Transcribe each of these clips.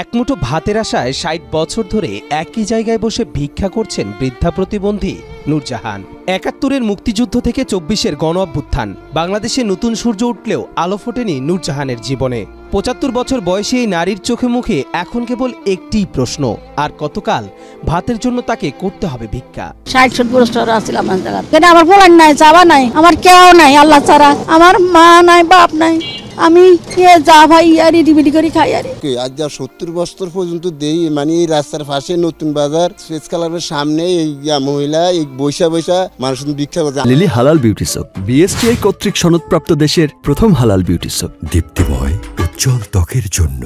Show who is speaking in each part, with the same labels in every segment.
Speaker 1: একমুঠো ভাতের আশায় ৬০ বছর ধরে একই জায়গায় বসে ভিক্ষা করছেন বৃদ্ধা প্রতিবন্ধী নূরজাহান। ৭১-এর মুক্তিযুদ্ধ থেকে ২৪-এর গণ অভ্যুত্থান, বাংলাদেশে নতুন সূর্য উঠলেও আলো ফোটেনি নূরজাহানের জীবনে। ৭৫ বছর বয়সী এই নারীর চোখে মুখে এখন কেবল একটিই প্রশ্ন, আর কতকাল ভাতের জন্য তাকে করতে হবে ভিক্ষা।
Speaker 2: ৬০-৭০ বছর আসছিলাম আমার বলার নাই, যাওয়া নাই, আমার কেউ নাই আল্লাহ ছাড়া, আমার মা নাই, বাপ নাই, আমি যা ভাই আরে ডিবিডি করে খাই। আরে
Speaker 3: আজ যা ৭০ বছর পর্যন্ত দেই, মানে এই রাস্তার পাশে নতুন বাজার স্পেস ক্লাবের সামনে এই মহিলা এই বৈশা মানুষ ভিক্ষা করে।
Speaker 4: লিলি হালাল বিউটি সোপ, বিএসটিআই কর্তৃক সনদপ্রাপ্ত দেশের প্রথম হালাল বিউটি সোপ, দীপ্তিময় উজ্জ্বল ত্বকের জন্য।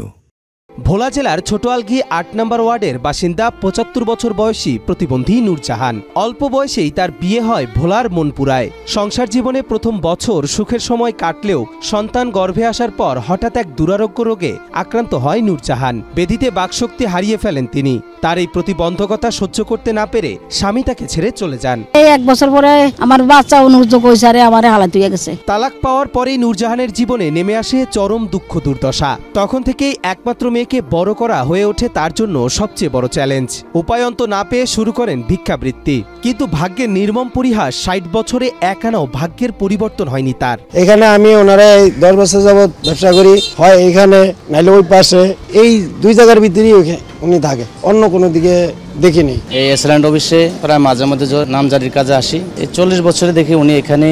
Speaker 1: ভোলা জেলার ছোটআলগি ৮ নম্বর ওয়ার্ডের বাসিন্দা ৭৫ বছর বয়সী প্রতিবন্ধী নূরজাহান। অল্প বয়সেই তার বিয়ে হয় ভোলার মনপুরায়। সংসার জীবনে প্রথম বছর সুখের সময় কাটলেও সন্তান গর্ভে আসার পর হঠাৎ এক দুরারোগ্য রোগে আক্রান্ত হয় নূরজাহান। বেদিতে বাকশক্তি হারিয়ে ফেলেন তিনি। তার এই প্রতিবন্ধকতা সহ্য করতে না পেরে স্বামী তাকে ছেড়ে চলে যান।
Speaker 2: এই ১ বছর পরে আমার বাচ্চা অনুযোগ হয়েছে, আমার হালাত হয়ে গেছে।
Speaker 1: তালাক পাওয়ার পরেই নূরজাহানের জীবনে নেমে আসে চরম দুঃখ দুর্দশা। তখন থেকেই একমাত্র মেয়েকে বড় করা হয়ে ওঠে তার জন্য সবচেয়ে বড় চ্যালেঞ্জ। উপায়ন্ত না পেয়ে শুরু করেন ভিক্ষাবৃত্তি। কিন্তু ভাগ্যের নির্মম পরিহাস, ৬০ বছরে এক আনাও ভাগ্যের পরিবর্তন হয়নি তার।
Speaker 5: এখানে আমি ওনারা ১০ বছর যাবৎ ব্যবসা করি, হয় এখানে নাইলে ওই পাশে, এই দুই জায়গার ভিতরেই উনি থাকে, অন্য কোনো দিকে দেখিনি।
Speaker 6: এই এসল্যান্ড অফিসে প্রায় মাঝে মধ্যে নামজারির কাজে আসি। এই ৪০ বছরে দেখি উনি এখানে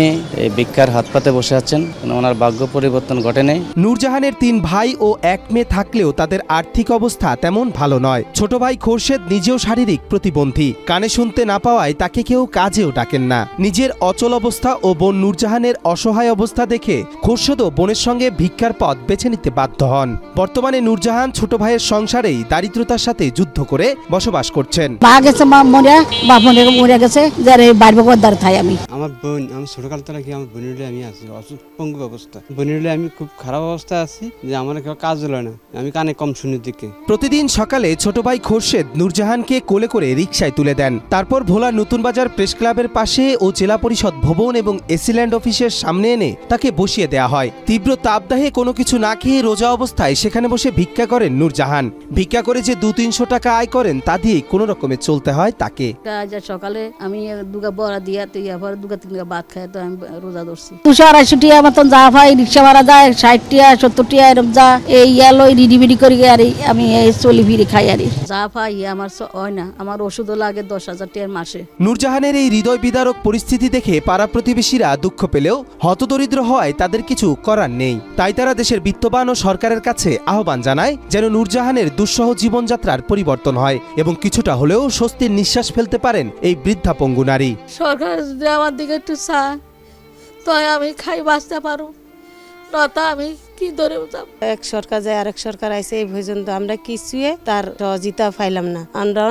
Speaker 6: ভিক্ষার হাত পাতে বসে আছেন, ওনার ভাগ্য পরিবর্তন ঘটে নেই।
Speaker 1: নূরজাহানের ৩ ভাই ও ১ মেয়ে থাকলেও তাদের আর্থিক অবস্থা তেমন ভালো নয়। ছোট ভাই খোরশেদ নিজেও শারীরিক প্রতিবন্ধী, কানে শুনতে না পাওয়ায় তাকে কেউ কাজেও ডাকেন না। নিজের অচল অবস্থা ও বোন নূরজাহানের অসহায় অবস্থা দেখে খোরশেদও বোনের সঙ্গে ভিক্ষার পথ বেছে নিতে বাধ্য হন। বর্তমানে নূরজাহান ছোট ভাইয়ের সংসারেই দারিদ্রতার সাথে যুদ্ধ করে বসবাস করছেন।
Speaker 7: আমার বোন, আমি ছোটকাল থেকে কি আমার বোনের আমি আছি অসুখ পঙ্গু অবস্থা, বোনের আমি খুব খারাপ অবস্থা আছি যে আমার কেউ কাজ হলো না, আমি কানে কম শুনি দিকে।
Speaker 1: প্রতিদিন সকালে ছোট ভাই খোরশেদ নূরজাহানকে কোলে করে রিকশায় তুলে দেন। তারপর ভোলা নতুন বাজার প্রেস ক্লাবের পাশে ও জেলা পরিষদ ভবন এবং এসিল্যান্ড অফিসের সামনে এনে তাকে বসিয়ে দেয়া হয়। তীব্র তাপদাহে কোনো কিছু না খেয়ে রোজা অবস্থায় সেখানে বসে ভিক্ষা করেন নূরজাহান। ভিক্ষা করে যে ২-৩০০ টাকা আয় করেন তা দিয়ে কোনো রকমে চলতে হয় তাকে।
Speaker 2: সকালে আমি দুগা বড়া দিয়া দুগা ৩ ভাত খাই, তো আমি রোজা ধরছি। ২০০-২৫০ টাকা মতন যা ভাই রিক্সা ভাড়া যায়, ৬০ টাকা ৭০ টাকা এরকম যা এই ইয়ালই রিডিবিডি করি আর আমি এই চলি ফিরি খাই আর যা ভাই আমার হয় না, আমার ওষুধও লাগে ১০,০০০ টাকার মাসে।
Speaker 1: নূরজাহানের এই হৃদয় বিদারক পরিস্থিতি দেখে পাড়া প্রতিবেশীরা দুঃখ পেলেও হতদরিদ্র হওয়ায় তাদের কিছু করার নেই। তাই তারা দেশের বিত্তবান ও সরকারের কাছে আহ্বান জানায় যেন নূরজাহানের দুঃসহ জীবনযাত্রার পরিবর্তন হয় এবং কিছুটা হলেও স্বস্তির নিঃশ্বাস ফেলতে পারেন এই বৃদ্ধা পঙ্গু নারী।
Speaker 2: সরকার যদি আমার দিকে একটু চায় তো আমি খাই বাঁচতে পারো, নয়তো আমি কি ধরে যাব।
Speaker 8: এক সরকার যায় আরেক সরকার আইছে, এই পর্যন্ত আমরা কিছুই তার সহযোগিতা পাইলাম না। আমরা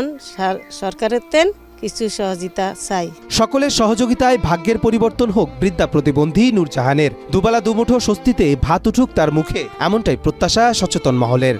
Speaker 8: সরকারের তেন কিছু সহযোগিতা চাই।
Speaker 1: সকলের সহযোগিতায় ভাগ্যের পরিবর্তন হোক বৃদ্ধা প্রতিবন্ধী নূরজাহানের। দুবেলা দুমুঠো স্বস্তিতে ভাত উঠুক তার মুখে, এমনটাই প্রত্যাশা সচেতন মহলের।